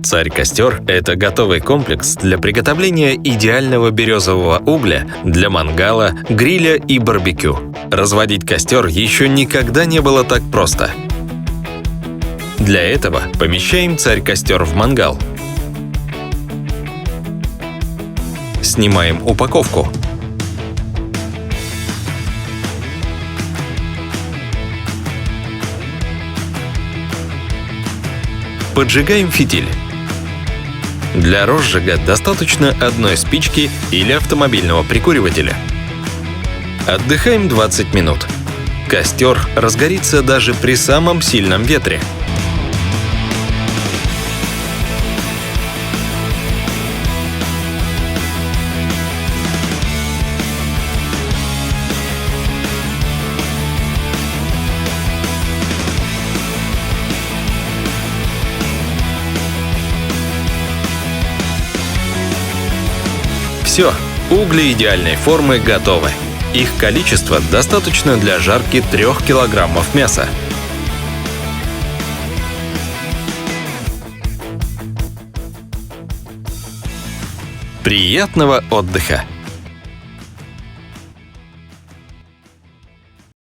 Царь-костер – это готовый комплекс для приготовления идеального березового угля для мангала, гриля и барбекю. Разводить костер еще никогда не было так просто. Для этого помещаем царь-костер в мангал. Снимаем упаковку. Поджигаем фитиль. Для розжига достаточно одной спички или автомобильного прикуривателя. Отдыхаем 20 минут. Костер разгорится даже при самом сильном ветре. Все, угли идеальной формы готовы. Их количество достаточно для жарки 3 килограммов мяса. Приятного отдыха!